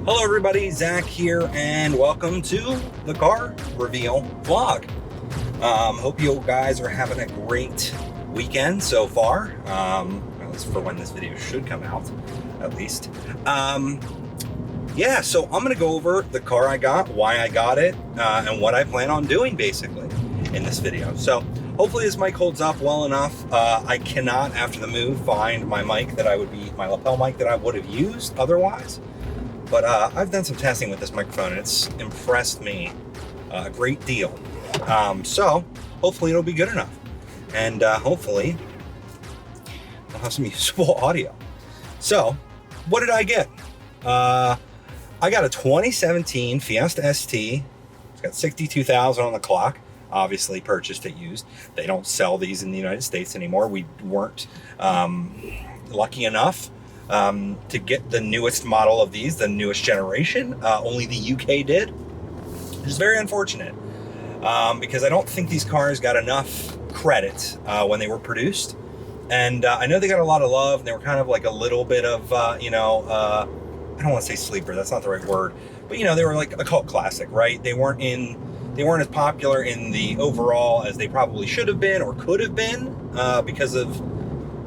Hello everybody, Zach here, and welcome to the car reveal vlog. Hope you guys are having a great weekend so far, at least for when this video should come out, at least. Yeah, so I'm gonna go over the car I got, why I got it, and what I plan on doing basically in this video. So hopefully this mic holds up well enough. I cannot, after the move, find my mic that my lapel mic that I would have used otherwise. But I've done some testing with this microphone and it's impressed me a great deal. So hopefully it'll be good enough. And hopefully I'll have some useful audio. So what did I get? I got a 2017 Fiesta ST. It's got 62,000 on the clock. Obviously purchased it used. They don't sell these in the United States anymore. We weren't lucky enough to get the newest model of these, the newest generation. Only the UK did, which is very unfortunate because I don't think these cars got enough credit when they were produced. And I know they got a lot of love, and they were kind of like a little bit of, I don't want to say sleeper, that's not the right word, but they were like a cult classic, right? They weren't as popular in the overall as they probably should have been or could have been because of,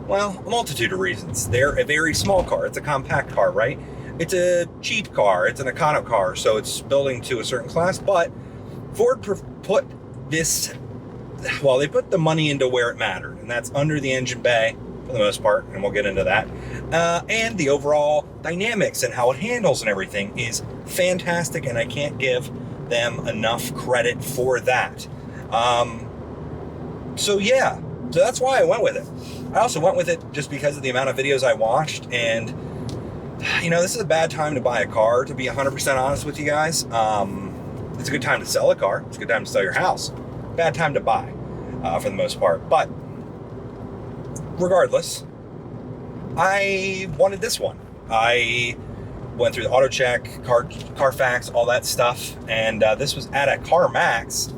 well, a multitude of reasons. They're a very small car. It's a compact car, right? It's a cheap car. It's an econo car, so it's building to a certain class. But Ford put this, well, they put the money into where it mattered, and that's under the engine bay for the most part, and we'll get into that. And the overall dynamics and how it handles and everything is fantastic, and I can't give them enough credit for that. So that's why I went with it. I also went with it just because of the amount of videos I watched, and this is a bad time to buy a car, to be 100% honest with you guys. It's a good time to sell a car. It's a good time to sell your house. Bad time to buy, for the most part. But regardless, I wanted this one. I went through the auto check, Carfax, all that stuff, and this was at a CarMax,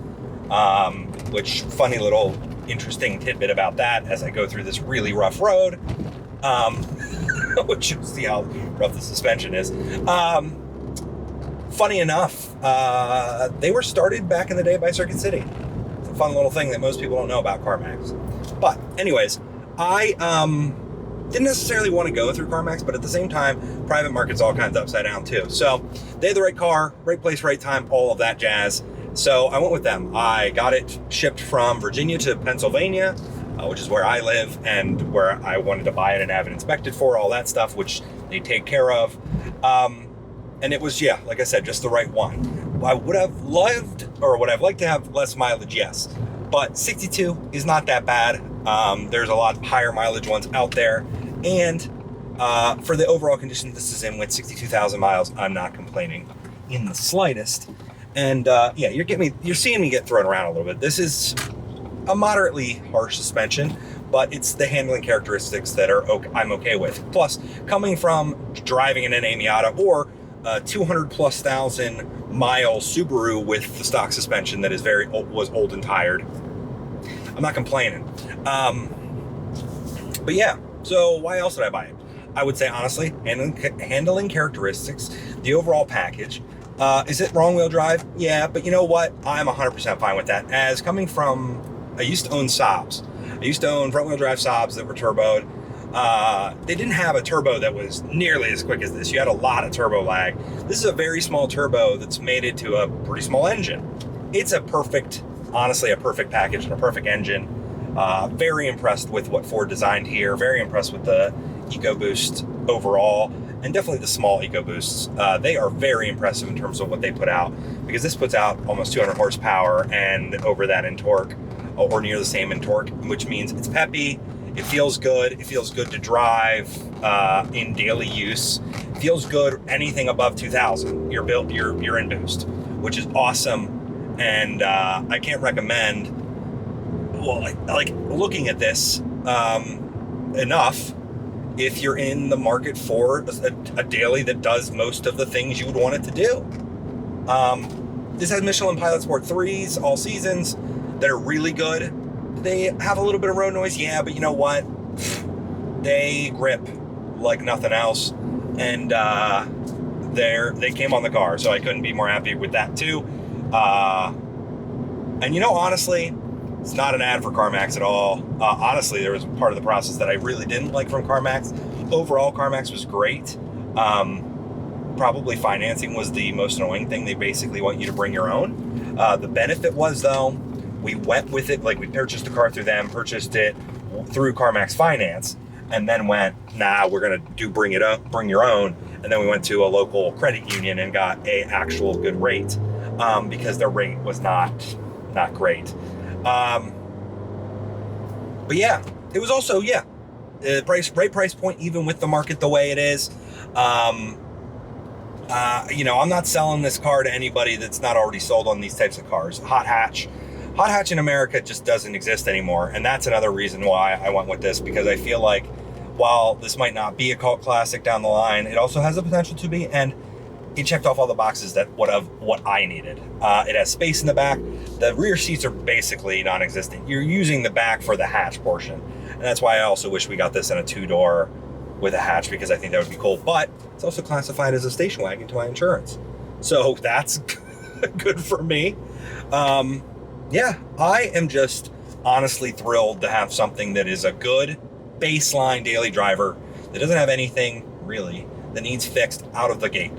which funny little interesting tidbit about that as I go through this really rough road, which you'll see how rough the suspension is. Funny enough, they were started back in the day by Circuit City. It's a fun little thing that most people don't know about CarMax. But anyways, I didn't necessarily want to go through CarMax, but at the same time, private market's all kinds upside down too. So they had the right car, right place, right time, all of that jazz. So I went with them. I got it shipped from Virginia to Pennsylvania, which is where I live and where I wanted to buy it and have it inspected for, all that stuff, which they take care of. And it was, like I said, just the right one. I would have loved, or would I've liked to have less mileage, yes. But 62 is not that bad. There's a lot higher mileage ones out there. And for the overall condition this is in with 62,000 miles, I'm not complaining in the slightest. And you're seeing me get thrown around a little bit. This is a moderately harsh suspension, but it's the handling characteristics that I'm okay with. Plus, coming from driving an NA Miata or a 200,000+ mile Subaru with the stock suspension that was old and tired, I'm not complaining. But yeah, so why else did I buy it? I would say honestly, handling characteristics, the overall package. Is it wrong wheel drive? Yeah, but you know what? I'm 100% fine with that. As coming from, I used to own Saabs. I used to own front wheel drive Saabs that were turboed. They didn't have a turbo that was nearly as quick as this. You had a lot of turbo lag. This is a very small turbo that's mated to a pretty small engine. It's honestly a perfect package and a perfect engine. Very impressed with what Ford designed here. Very impressed with the EcoBoost overall, and definitely the small EcoBoosts. They are very impressive in terms of what they put out, because this puts out almost 200 horsepower and over that in torque, or near the same in torque, which means it's peppy. It feels good. It feels good to drive in daily use. It feels good anything above 2,000. You're in boost, which is awesome. And I can't recommend. Well, like looking at this enough. If you're in the market for a daily that does most of the things you would want it to do. This has Michelin Pilot Sport 3s, all seasons, that are really good. They have a little bit of road noise, yeah, but you know what? They grip like nothing else. And they came on the car, so I couldn't be more happy with that too. And you know, honestly, it's not an ad for CarMax at all. Honestly, there was part of the process that I really didn't like from CarMax. Overall, CarMax was great. Probably financing was the most annoying thing. They basically want you to bring your own. The benefit was, though, we went with it, like we purchased the car through them, purchased it through CarMax Finance, and then went, nah, we're gonna bring your own. And then we went to a local credit union and got a actual good rate, because their rate was not great. But yeah, it was also, right price point, even with the market the way it is. You know, I'm not selling this car to anybody that's not already sold on these types of cars. Hot hatch in America just doesn't exist anymore. And that's another reason why I went with this, because I feel like while this might not be a cult classic down the line, it also has the potential to be, and it checked off all the boxes that what I needed. It has space in the back. The rear seats are basically non-existent. You're using the back for the hatch portion. And that's why I also wish we got this in a 2-door with a hatch, because I think that would be cool. But it's also classified as a station wagon to my insurance. So that's good for me. Yeah, I am just honestly thrilled to have something that is a good baseline daily driver that doesn't have anything really that needs fixed out of the gate.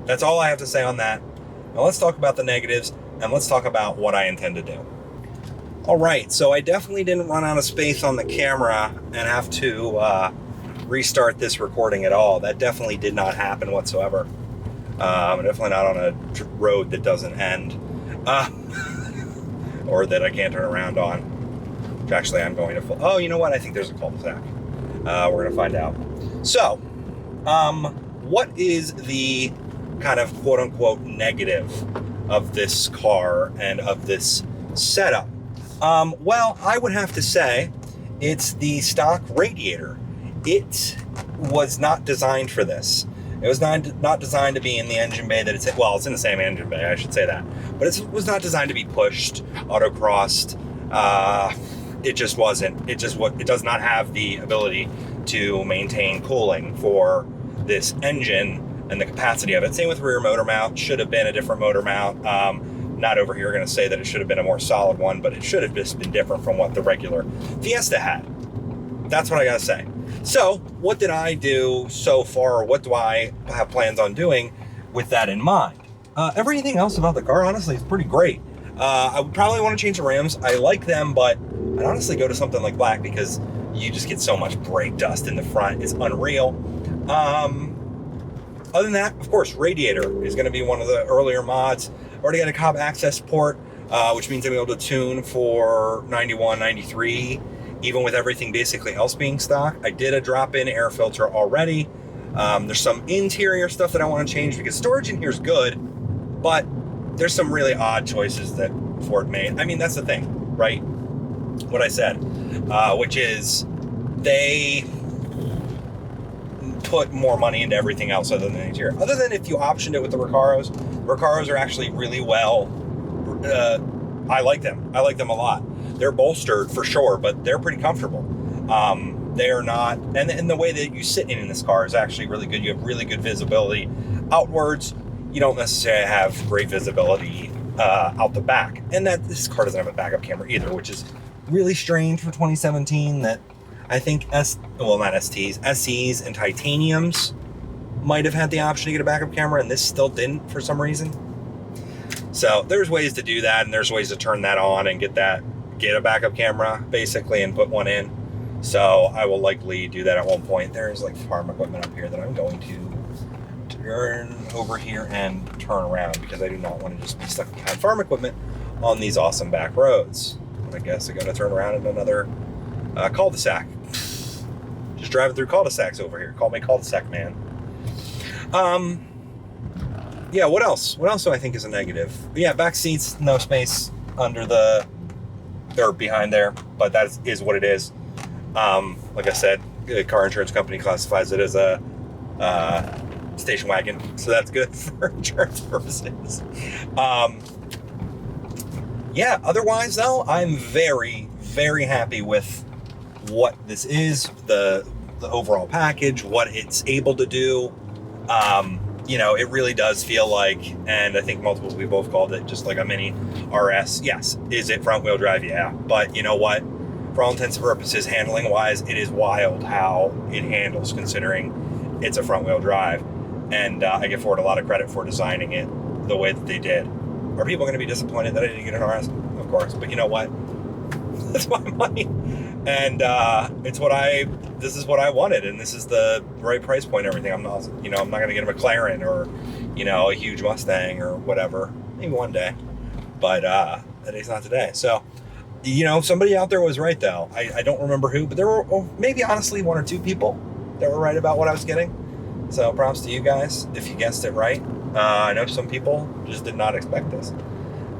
That's all I have to say on that. Now let's talk about the negatives, and let's talk about what I intend to do. All right, so I definitely didn't run out of space on the camera and have to restart this recording at all. That definitely did not happen whatsoever. Definitely not on a road that doesn't end, or that I can't turn around on. Which actually I'm going to, oh, you know what? I think there's a cul-de-sac. We're gonna find out. So, what is the kind of quote unquote negative of this car and of this setup? Well, I would have to say it's the stock radiator. It was not designed for this. It was not designed to be in the engine bay that it's in. Well, it's in the same engine bay, I should say that. But it was not designed to be pushed, autocrossed. It just wasn't. It does not have the ability to maintain cooling for this engine and the capacity of it. Same with rear motor mount. Should have been a different motor mount. Not over here going to say that it should have been a more solid one, but it should have just been different from what the regular Fiesta had. That's what I got to say. So what did I do so far, or what do I have plans on doing with that in mind? Everything else about the car, honestly, is pretty great. I would probably want to change the rims. I like them, but I'd honestly go to something like black, because you just get so much brake dust in the front. It's unreal. Other than that, of course, radiator is going to be one of the earlier mods. Already got a Cobb access port, which means I'm able to tune for 91, 93, even with everything basically else being stock. I did a drop-in air filter already. There's some interior stuff that I want to change, because storage in here is good, but there's some really odd choices that Ford made. I mean, that's the thing, right? What I said, which is they put more money into everything else other than the interior. Other than if you optioned it with the Recaros. Recaros are actually really well, I like them. I like them a lot. They're bolstered for sure, but they're pretty comfortable. They're not, and the way that you sit in this car is actually really good. You have really good visibility outwards. You don't necessarily have great visibility out the back. And that this car doesn't have a backup camera either, which is really strange for 2017. That I think not STs, SEs and Titaniums might have had the option to get a backup camera, and this still didn't for some reason. So there's ways to do that, and there's ways to turn that on and get a backup camera basically and put one in. So I will likely do that at one point. There's like farm equipment up here that I'm going to turn over here and turn around, because I do not want to just be stuck behind farm equipment on these awesome back roads. I guess I got to turn around in another cul-de-sac. Just driving through cul-de-sacs over here. Call me cul-de-sac man. Yeah, what else? What else do I think is a negative? Yeah, back seats, no space under or behind there, but that is what it is. Like I said, the car insurance company classifies it as a station wagon, so that's good for insurance purposes. Yeah, otherwise though, I'm very, very happy with what this is, the overall package, what it's able to do. you know, it really does feel like, and I think multiple people have called it just like a mini RS. Yes. Is it front wheel drive? Yeah. But you know what? For all intents and purposes, handling wise, it is wild how it handles considering it's a front wheel drive. And I give Ford a lot of credit for designing it the way that they did. Are people going to be disappointed that I didn't get an RS? Of course. But you know what? That's my money. And this is what I wanted, and this is the right price point and everything. I'm not going to get a McLaren or, you know, a huge Mustang or whatever. Maybe one day. But that day's not today. So, you know, somebody out there was right, though. I don't remember who, but there were maybe, honestly, one or two people that were right about what I was getting. So props to you guys if you guessed it right. I know some people just did not expect this.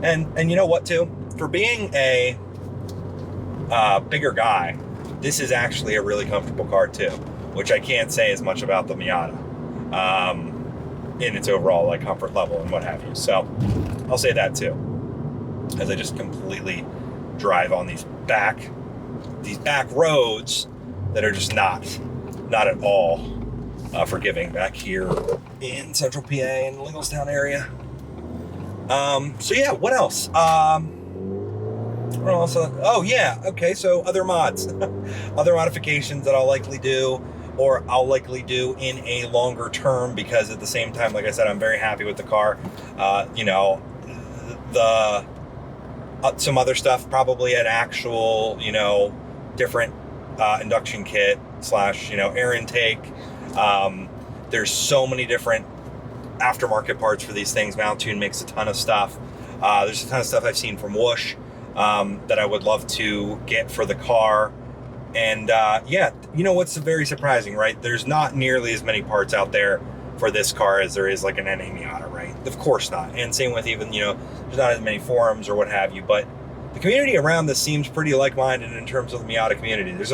And you know what, too? For being a bigger guy, this is actually a really comfortable car too, which I can't say as much about the Miata in its overall like comfort level and what have you. So I'll say that too, as I just completely drive on these back roads that are just not at all forgiving back here in Central PA and Littlestown area. So yeah, what else? Oh yeah, okay, so other mods, other modifications that I'll likely do, or I'll likely do in a longer term, because at the same time, like I said, I'm very happy with the car. You know, some other stuff, probably an actual, you know, different induction kit / you know, air intake. There's so many different aftermarket parts for these things. Mountune makes a ton of stuff. There's a ton of stuff I've seen from Whoosh that I would love to get for the car. And yeah, you know what's very surprising, right? There's not nearly as many parts out there for this car as there is like an NA Miata, right? Of course not. And same with even, you know, there's not as many forums or what have you, but the community around this seems pretty like-minded in terms of the Miata community. There's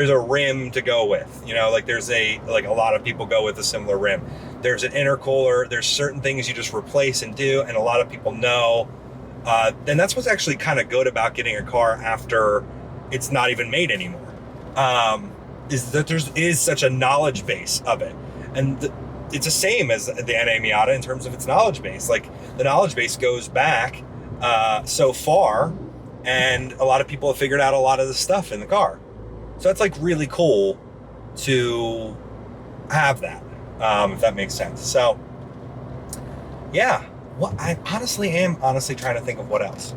a rim to go with, you know, like there's a lot of people go with a similar rim. There's an intercooler. There's certain things you just replace and do, and a lot of people know. And that's what's actually kind of good about getting a car after it's not even made anymore, is that there is such a knowledge base of it. And it's the same as the NA Miata in terms of its knowledge base. Like, the knowledge base goes back so far, and a lot of people have figured out a lot of the stuff in the car. So that's like really cool to have that, if that makes sense. So yeah, what I am honestly trying to think of what else.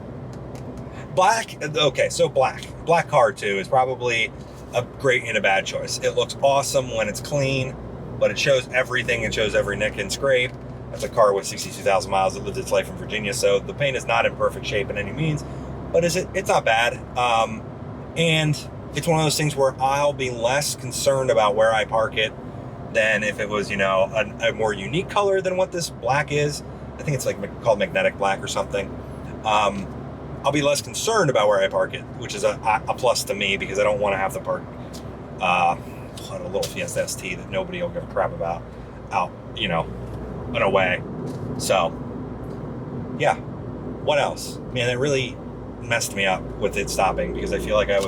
Black. Okay, so black car too is probably a great and a bad choice. It looks awesome when it's clean, but it shows everything. It shows every nick and scrape. That's a car with 62,000 miles that lived its life in Virginia, so the paint is not in perfect shape in any means, but it's not bad. And it's one of those things where I'll be less concerned about where I park it than if it was, you know, a more unique color than what this black is. I think it's like called magnetic black or something. I'll be less concerned about where I park it, which is a plus to me, because I don't want to have to park a little Fiesta ST that nobody will give a crap about out, you know, in a way. So yeah, what else? Man, it really messed me up with it stopping, because I feel like I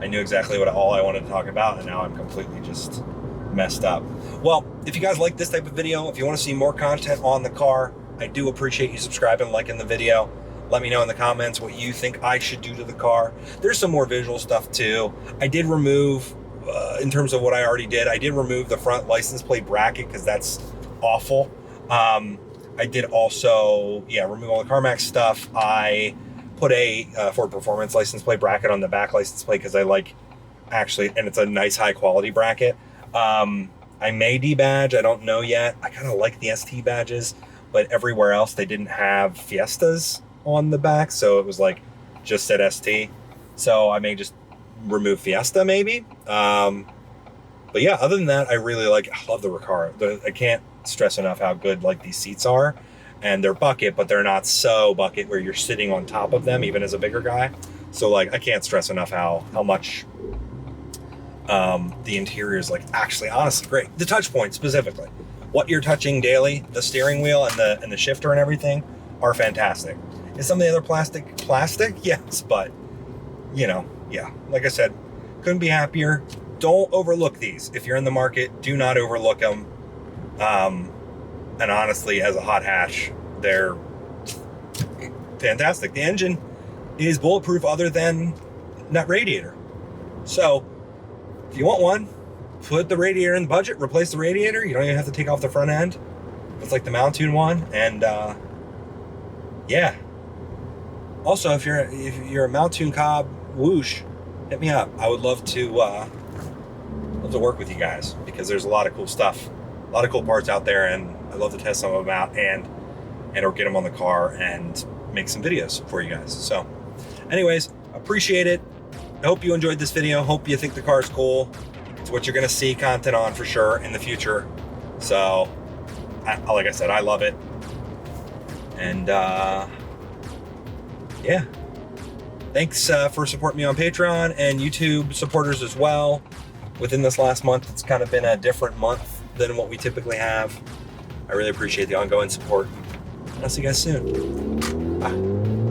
knew exactly all I wanted to talk about, and now I'm completely just messed up. Well, if you guys like this type of video, if you want to see more content on the car, I do appreciate you subscribing, liking the video. Let me know in the comments what you think I should do to the car. There's some more visual stuff too. I did remove, in terms of what I already did, I did remove the front license plate bracket, because that's awful. I did also, remove all the CarMax stuff. I put a Ford Performance license plate bracket on the back license plate, because I like, actually, and it's a nice high quality bracket. I may debadge, I don't know yet. I kind of like the ST badges, but everywhere else they didn't have Fiestas on the back, so it was like just said ST. So I may just remove Fiesta maybe. But yeah, other than that, I love the Recaro. I can't stress enough how good like these seats are, and they're bucket, but they're not so bucket where you're sitting on top of them, even as a bigger guy. So like, I can't stress enough how much the interior is like actually honestly great. The touch point specifically, what you're touching daily, the steering wheel and the shifter and everything are fantastic. Is some of the other plastic? Yes, but you know, yeah, like I said, couldn't be happier. Don't overlook these. If you're in the market, do not overlook them. And honestly, as a hot hatch, they're fantastic. The engine is bulletproof other than that radiator. So if you want one, put the radiator in the budget, replace the radiator. You don't even have to take off the front end. It's like the Mountoon one. And yeah. Also, if you're a Mountoon Cobb whoosh, hit me up. I would love to work with you guys, because there's a lot of cool stuff, a lot of cool parts out there, and I'd love to test some of them out and or get them on the car and make some videos for you guys. So anyways, appreciate it. I hope you enjoyed this video. Hope you think the car is cool. It's what you're going to see content on for sure in the future. So like I said, I love it. And yeah, thanks for supporting me on Patreon and YouTube supporters as well. Within this last month, it's kind of been a different month than what we typically have. I really appreciate the ongoing support. I'll see you guys soon. Bye.